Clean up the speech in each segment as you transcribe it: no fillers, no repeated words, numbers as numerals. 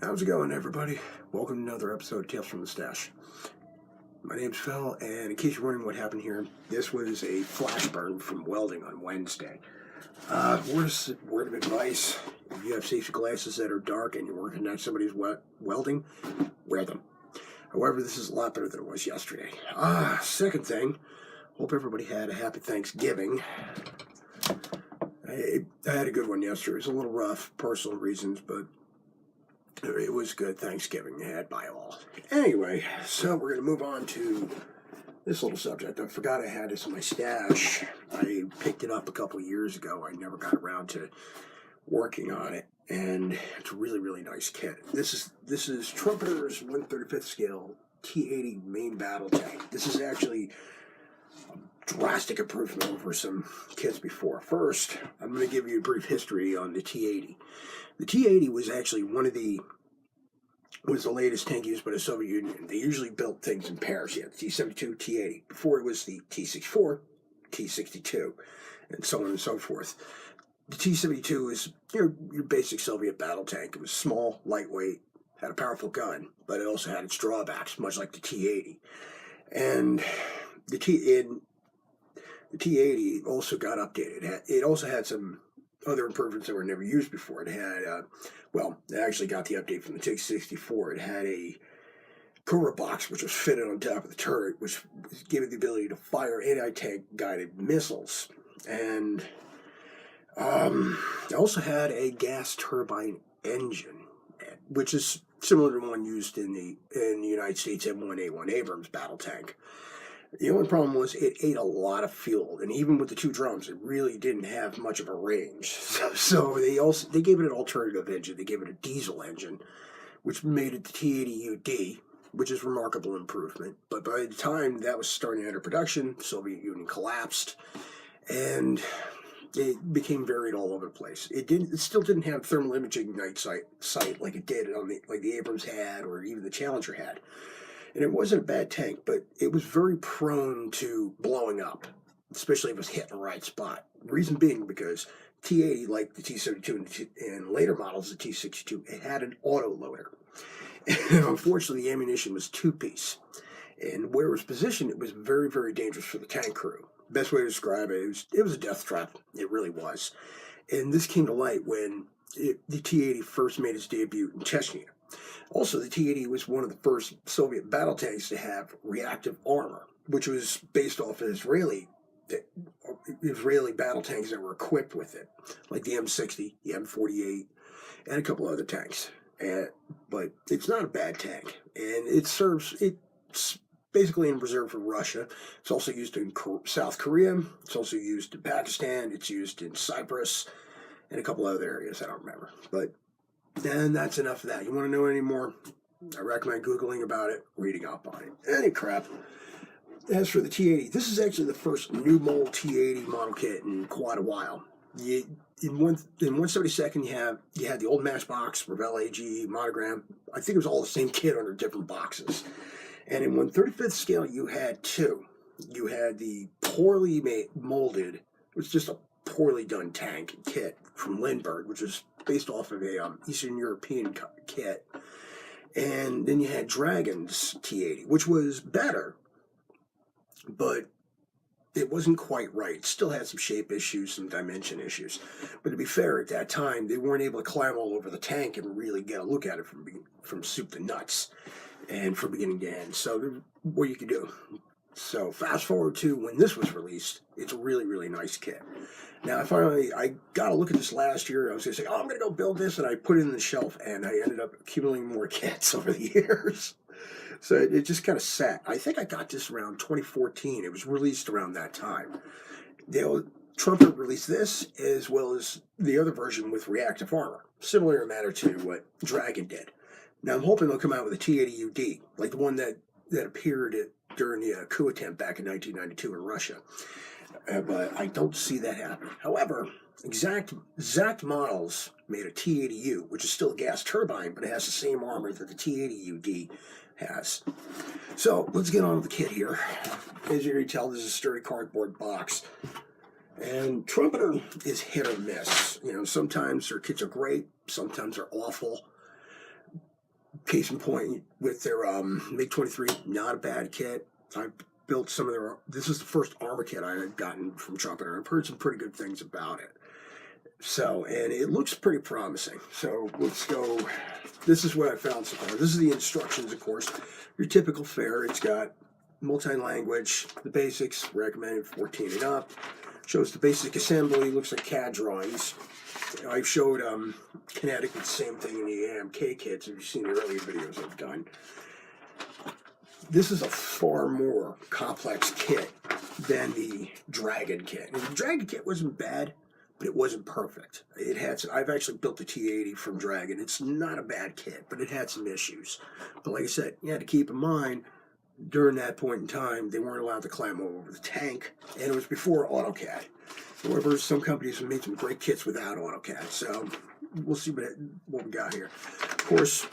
How's it going, everybody? Welcome to another episode of Tales from the Stash. My name's Phil, and in case you're wondering what happened here, this was a flash burn from welding on Wednesday. Word of advice: if you have safety glasses that are dark and you're working on somebody's welding, wear them. However, this is a lot better than it was yesterday. Second thing, hope everybody had a happy Thanksgiving. I had a good one yesterday. It was a little rough, personal reasons, but it was good Thanksgiving had by all. Anyway, so we're going to move on to this little subject. I forgot I had this in my stash. I picked it up a couple years ago. I never got around to working on it, and it's a really, really nice kit. This is Trumpeter's 1/35th scale T-80 main battle tank. This is actually a drastic improvement over some kits before. First, I'm going to give you a brief history on the T-80. The T-80 was actually was the latest tank used by the Soviet Union. They usually built things in pairs. You had the T-72, T-80. Before it was the T-64, T-62, and so on and so forth. The T-72 is your basic Soviet battle tank. It was small, lightweight, had a powerful gun, but it also had its drawbacks, much like the T-80. And the T-80 also got updated. It also had some other improvements that were never used before. It had, it actually got the update from the T-64. It had a Cobra box, which was fitted on top of the turret, which gave it the ability to fire anti-tank guided missiles. And it also had a gas turbine engine, which is similar to the one used in the United States M1A1 Abrams battle tank. The only problem was it ate a lot of fuel, and even with the two drums, it really didn't have much of a range. So they gave it an alternative engine. They gave it a diesel engine, which made it the T-80UD, which is a remarkable improvement. But by the time that was starting to enter production, the Soviet Union collapsed, and it became varied all over the place. It still didn't have thermal imaging night sight like it did like the Abrams had, or even the Challenger had. And it wasn't a bad tank, but it was very prone to blowing up, especially if it was hit in the right spot. Reason being because T-80, like the T-72 and later models, the T-62, it had an autoloader. And unfortunately, the ammunition was two-piece. And where it was positioned, it was very, very dangerous for the tank crew. Best way to describe it was a death trap. It really was. And this came to light when the T-80 first made its debut in Chechnya. Also, the T-80 was one of the first Soviet battle tanks to have reactive armor, which was based off of Israeli battle tanks that were equipped with it, like the M60, the M48, and a couple other tanks. But it's not a bad tank, and it's basically in reserve for Russia. It's also used in South Korea. It's also used in Pakistan. It's used in Cyprus, and a couple other areas I don't remember. But then that's enough of that. You want to know any more? I recommend Googling about it, reading up on it. Any crap. As for the T-80, this is actually the first new mold T-80 model kit in quite a while. In 1/72, you had the old Matchbox, Revell AG, Monogram. I think it was all the same kit under different boxes. And in 1/35th scale, you had two. You had the poorly molded, it was just a poorly done tank kit from Lindbergh, which was based off of a Eastern European kit. And then you had Dragon's T-80, which was better, but it wasn't quite right. It still had some shape issues, some dimension issues. But to be fair, at that time, they weren't able to climb all over the tank and really get a look at it from soup to nuts and from beginning to end. So what you could do. So fast forward to when this was released, it's a really, really nice kit. Now, I got a look at this last year. I was going to say, I'm going to go build this, and I put it in the shelf, and I ended up accumulating more kits over the years. So it just kind of sat. I think I got this around 2014. It was released around that time. Trumpeter released this, as well as the other version with reactive armor, similar in matter to what Dragon did. Now, I'm hoping they'll come out with a T-80UD, like the one that appeared during the coup attempt back in 1992 in Russia. But I don't see that happening. However, Exact Models made a T-80U, which is still a gas turbine, but it has the same armor that the T-80UD has. So let's get on with the kit here. As you can tell, this is a sturdy cardboard box. And Trumpeter is hit or miss. Sometimes their kits are great, sometimes they're awful. Case in point with their MiG-23, not a bad kit. I built some of their. This is the first armor kit I had gotten from Trumpeter. I've heard some pretty good things about it. So, and it looks pretty promising. So let's go. This is what I found so far. This is the instructions, of course. Your typical fare. It's got multi-language, the basics, recommended 14 and up. Shows the basic assembly. Looks like CAD drawings. I've showed Kinetic the same thing in the AMK kits. If you've seen the earlier videos I've done. This is a far more complex kit than the Dragon kit. And the Dragon kit wasn't bad, but it wasn't perfect. It had some, I've actually built the T-80 from Dragon. It's not a bad kit, but it had some issues. But like I said, you had to keep in mind, during that point in time, they weren't allowed to climb over the tank, and it was before AutoCAD. However, some companies have made some great kits without AutoCAD, so we'll see what we got here. Of course,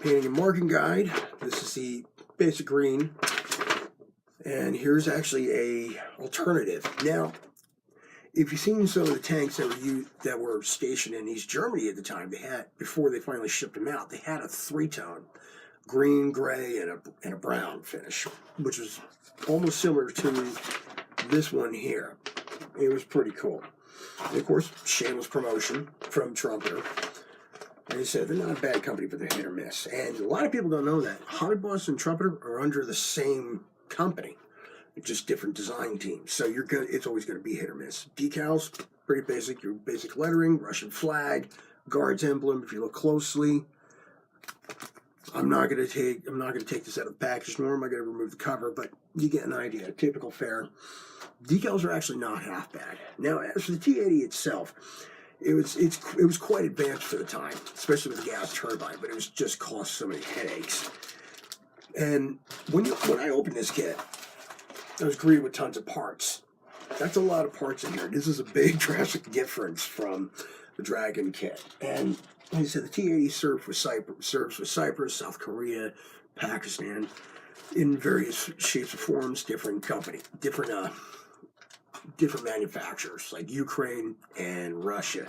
painting and marking guide. This is the basic green, and here's actually a alternative. Now, if you've seen some of the tanks that were stationed in East Germany at the time, they had, before they finally shipped them out, they had a 3-tone, green, gray, and a brown finish, which was almost similar to this one here. It was pretty cool. And of course, shameless promotion from Trumpeter. Like I said, they're not a bad company, but they're hit or miss. And a lot of people don't know that Hobby Boss and Trumpeter are under the same company, just different design teams. So it's always going to be hit or miss. Decals, pretty basic. Your basic lettering, Russian flag, Guards emblem. If you look closely, I'm not going to take this out of the package, nor am I going to remove the cover, but you get an idea. Typical fare. Decals are actually not half bad. Now, as for the T-80 itself, it was quite advanced for the time, especially with the gas turbine, but it was just caused so many headaches. And when I opened this kit, I was greeted with tons of parts. That's a lot of parts in here. This is a big drastic difference from the Dragon kit. And like I said, the T-80 serves with Cyprus, South Korea, Pakistan, in various shapes and forms, different manufacturers like Ukraine and Russia.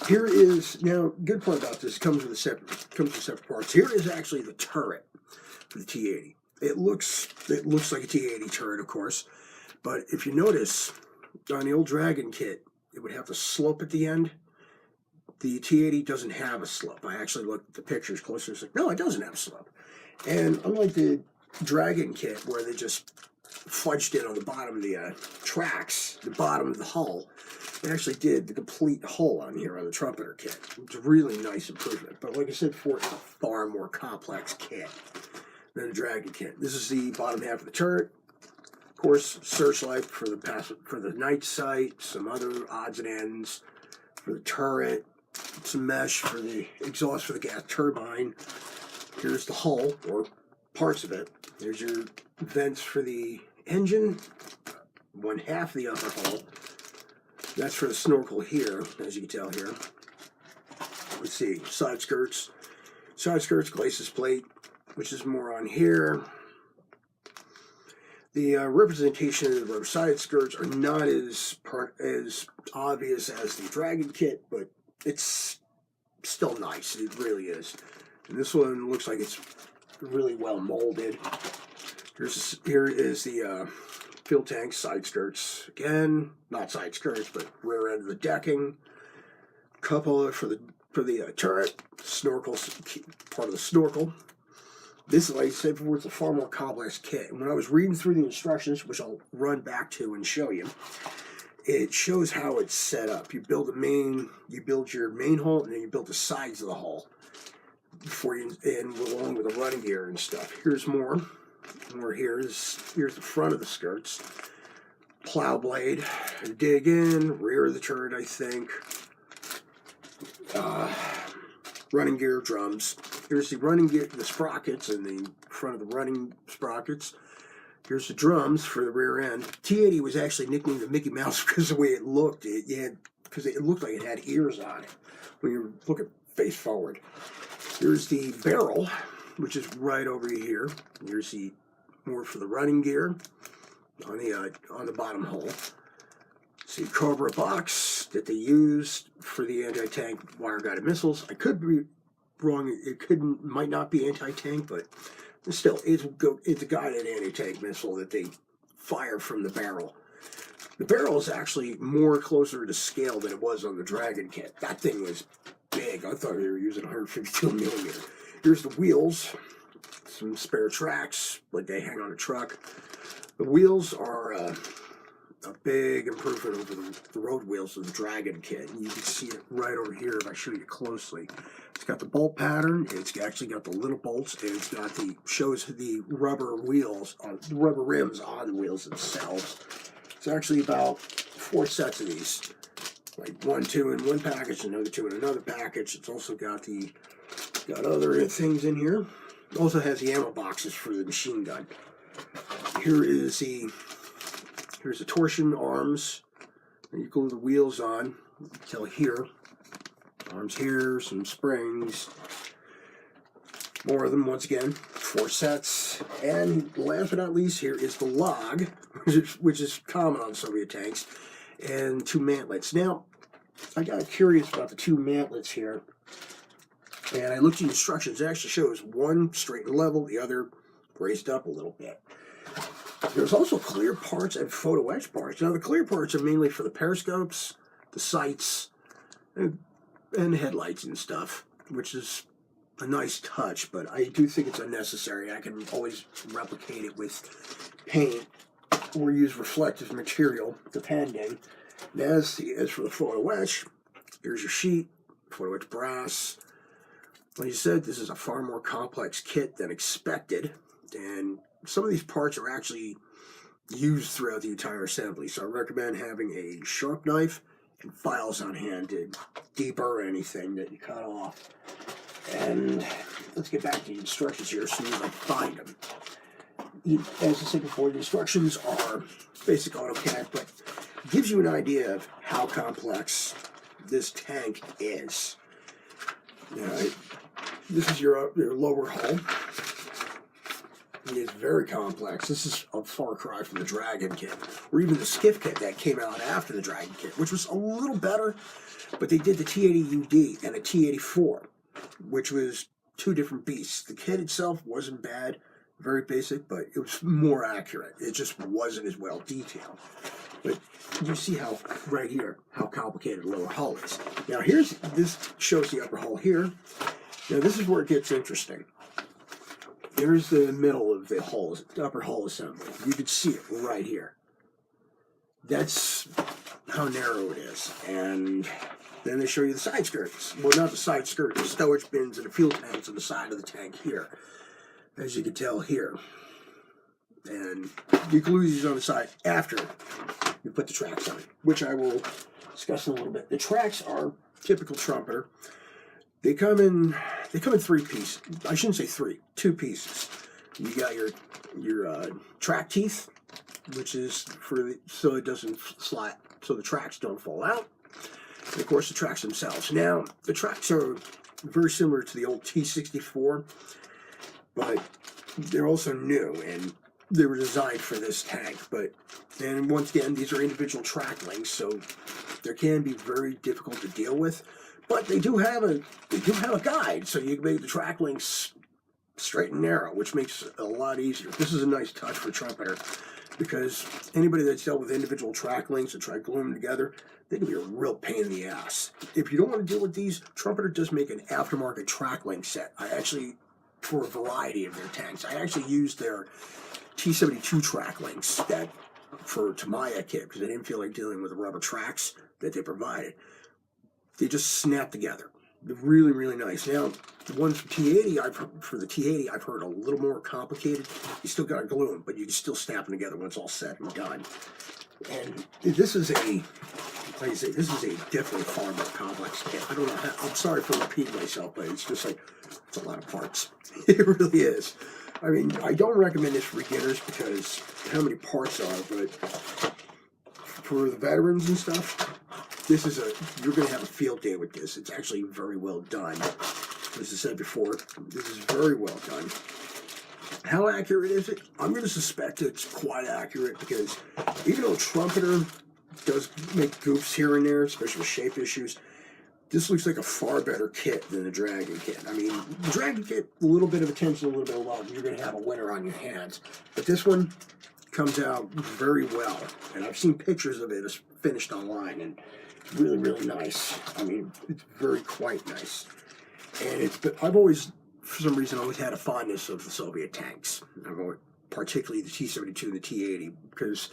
Here is, now, good part about this, comes with separate parts. Here is actually the turret for the T-80. It looks like a T-80 turret, of course, but if you notice, on the old Dragon kit, it would have the slope at the end. The T-80 doesn't have a slope. I actually looked at the pictures closer. It's like, no, it doesn't have a slope. And unlike the Dragon kit, where they just fudged it on the bottom of the tracks, the bottom of the hull, they actually did the complete hull on here on the Trumpeter kit. It's a really nice improvement. But like I said before, it's a far more complex kit than the Dragon kit. This is the bottom half of the turret. Of course, searchlight for the night sight, some other odds and ends for the turret, some mesh for the exhaust for the gas turbine. Here's the hull, or parts of it. There's your vents for the engine, one half of the upper hull. That's for the snorkel here, as you can tell here. Let's see, side skirts, glacis plate, which is more on here. The representation of the rubber side skirts are not as obvious as the Dragon kit, but it's still nice. It really is. And this one looks like it's really well molded. Here is the fuel tank side skirts. Again, not side skirts, but rear end of the decking. Cupola for the turret. Snorkel, part of the snorkel. This, like I said before, it's a far more complex kit. And when I was reading through the instructions, which I'll run back to and show you, it shows how it's set up. You build your main hull, and then you build the sides of the hull and along with the running gear and stuff. Here's more. Here's the front of the skirts. Plow blade, dig in, rear of the turret, I think. Running gear, drums. Here's the running gear, the sprockets, and the front of the running sprockets. Here's the drums for the rear end. T-80 was actually nicknamed the Mickey Mouse because of the way it looked. Because it looked like it had ears on it when you look at face forward. Here's the barrel, which is right over here. Here's the more for the running gear on the bottom hull. See, Cobra box that they used for the anti-tank wire-guided missiles. I could be wrong. It might not be anti-tank, but still, it's a guided anti-tank missile that they fire from the barrel. The barrel is actually more closer to scale than it was on the Dragon kit. That thing was big. I thought they were using 152 millimeter. Here's the wheels, some spare tracks, like they hang on a truck. The wheels are a big improvement over the road wheels of the Dragon kit. And you can see it right over here if I show you closely. It's got the bolt pattern. It's actually got the little bolts. And it's got shows the rubber wheels, the rubber rims on the wheels themselves. It's actually about 4 sets of these. Like 2 in one package, another 2 in another package. It's also got other things in here. It also has the ammo boxes for the machine gun. Here's the torsion arms. And you glue the wheels on until here. Arms here, some springs. More of them once again. 4 sets. And last but not least, here is the log, which is common on Soviet tanks, and 2 mantlets. Now, I got curious about the 2 mantlets here, and I looked at the instructions. It actually shows one straight and level, the other raised up a little bit. There's also clear parts and photo etch parts. Now, the clear parts are mainly for the periscopes, the sights, and headlights and stuff, which is a nice touch, but I do think it's unnecessary. I can always replicate it with paint or use reflective material, depending. And as for the photo etch, here's your sheet, photo etch brass. Like I said, this is a far more complex kit than expected, and some of these parts are actually used throughout the entire assembly, so I recommend having a sharp knife and files on hand to deburr anything that you cut off. And let's get back to the instructions here so you can find them. As I said before, the instructions are basic AutoCAD, but it gives you an idea of how complex this tank is. This is your lower hull. It is very complex. This is a far cry from the Dragon kit, or even the Skiff kit that came out after the Dragon kit, which was a little better, but they did the T-80UD and a T-84, which was 2 different beasts. The kit itself wasn't bad, very basic, but it was more accurate. It just wasn't as well detailed. But you see how, right here, how complicated the lower hull is. Now this shows the upper hull here. Now this is where it gets interesting. Here's the middle of the hull, the upper hull assembly. You can see it right here. That's how narrow it is. And then they show you the side skirts. Well, not the side skirts, the stowage bins and the fuel tanks on the side of the tank here, as you can tell here. And you glue these on the side after you put the tracks on it, which I will discuss in a little bit. The tracks are typical Trumpeter. They come in 3 pieces. I shouldn't say 3, 2 pieces. You got your track teeth, which is so it doesn't slide, so the tracks don't fall out. And of course, the tracks themselves. Now, the tracks are very similar to the old T-64, but they're also new, and they were designed for this tank. And once again, these are individual track links, so they can be very difficult to deal with. But they do have a guide, so you can make the track links straight and narrow, which makes it a lot easier. This is a nice touch for Trumpeter, because anybody that's dealt with individual track links and tried gluing them together, they can be a real pain in the ass. If you don't want to deal with these, Trumpeter does make an aftermarket track link set. For a variety of their tanks, I actually used their T-72 track links for Tamiya kit, because I didn't feel like dealing with the rubber tracks that they provided. They just snap together. They're really, really nice. Now, the ones for T-80, I've heard a little more complicated. You still got to glue them, but you can still snap them together when it's all said and done. And this is like I say, this is definitely far more complex kit. I don't know I'm sorry for repeating myself, but it's just like, it's a lot of parts. It really is. I mean, I don't recommend this for beginners because how many parts are, but for the veterans and stuff, you're going to have a field day with this. It's actually very well done. As I said before, this is very well done. How accurate is it? I'm going to suspect it's quite accurate, because even though Trumpeter does make goofs here and there, especially with shape issues, this looks like a far better kit than the Dragon kit. I mean, the Dragon kit, a little bit of attention, a little bit of love, you're going to have a winner on your hands. But this one comes out very well. And I've seen pictures of it as finished online, and it's really, really nice. I mean, it's very quite nice. And I've always, for some reason, always had a fondness of the Soviet tanks. Particularly the T-72 and the T-80, because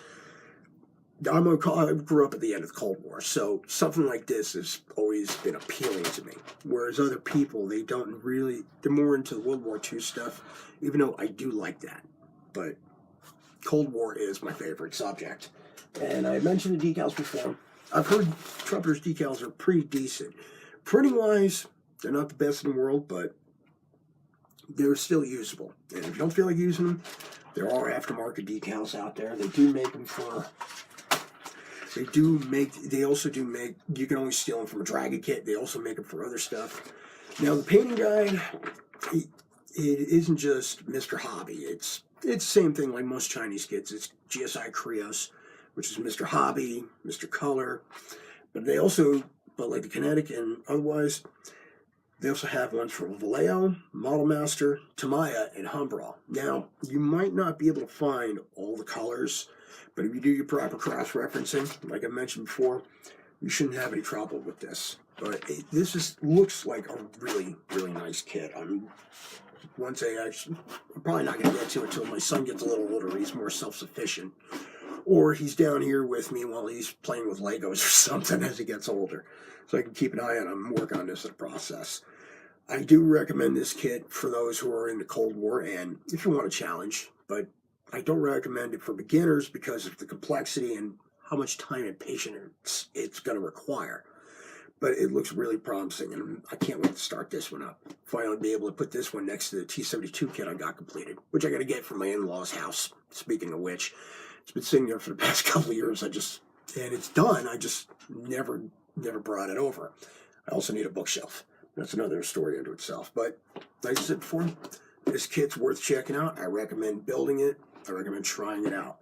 I grew up at the end of the Cold War, so something like this has always been appealing to me. Whereas other people, they're more into World War II stuff, even though I do like that. But Cold War is my favorite subject. And I mentioned the decals before. I've heard Trumpeter's decals are pretty decent. Printing-wise, they're not the best in the world, but they're still usable. And if you don't feel like using them, there are aftermarket decals out there. They do make them for... They also do make, you can only steal them from a Dragon kit. They also make them for other stuff. Now, the painting guide, it isn't just Mr. Hobby. It's the same thing like most Chinese kits. It's GSI Krios, which is Mr. Hobby, Mr. Color. But they also, like the Kinetic and otherwise, they also have ones for Vallejo, Model Master, Tamiya, and Humbrol. Now, you might not be able to find all the colors, but if you do your proper cross-referencing, like I mentioned before, you shouldn't have any trouble with this. But this looks like a really, really nice kit. I mean, I'm probably not going to get to it until my son gets a little older. He's more self-sufficient. Or he's down here with me while he's playing with Legos or something as he gets older. So I can keep an eye on him and work on this in the process. I do recommend this kit for those who are in the Cold War and if you want a challenge, but I don't recommend it for beginners because of the complexity and how much time and patience it's going to require. But it looks really promising, and I can't wait to start this one up. Finally be able to put this one next to the T-72 kit I got completed, which I got to get from my in-laws' house. Speaking of which, it's been sitting there for the past couple of years. And it's done. I just never brought it over. I also need a bookshelf. That's another story unto itself. But like I said before, this kit's worth checking out. I recommend building it. I recommend trying it out.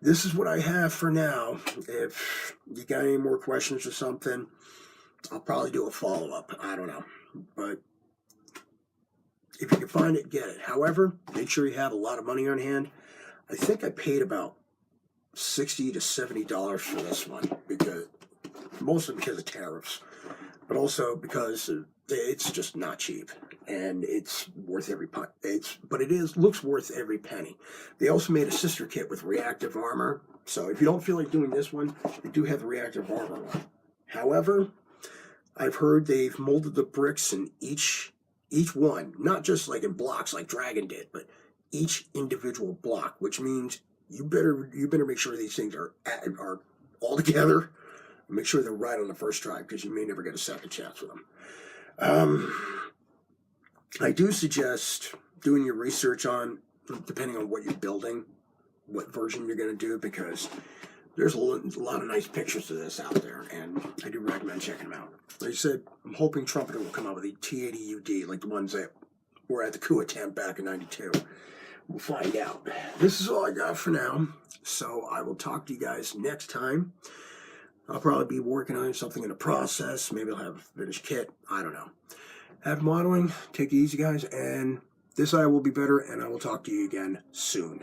This is what I have for now. If you got any more questions or something, I'll probably do a follow-up. I don't know. But if you can find it, get it. However, make sure you have a lot of money on hand. I think I paid about $60 to $70 for this one, mostly because of tariffs, but also because it's just not cheap, and it's worth every penny. Looks worth every penny. They also made a sister kit with reactive armor, so if you don't feel like doing this one, they do have the reactive armor one. However, I've heard they've molded the bricks in each one, not just like in blocks like Dragon did, but each individual block, which means you better make sure these things are all together. Make sure they're right on the first try, because you may never get a second chance with them. I do suggest doing your research on, depending on what you're building, what version you're going to do, because there's a lot of nice pictures of this out there, and I do recommend checking them out. Like I said, I'm hoping Trumpeter will come out with a T-80 UD, like the ones that were at the coup attempt back in '92. We'll find out. This is all I got for now, so I will talk to you guys next time. I'll probably be working on something in the process. Maybe I'll have a finished kit. I don't know. Happy modeling. Take it easy, guys. And this eye will be better, and I will talk to you again soon.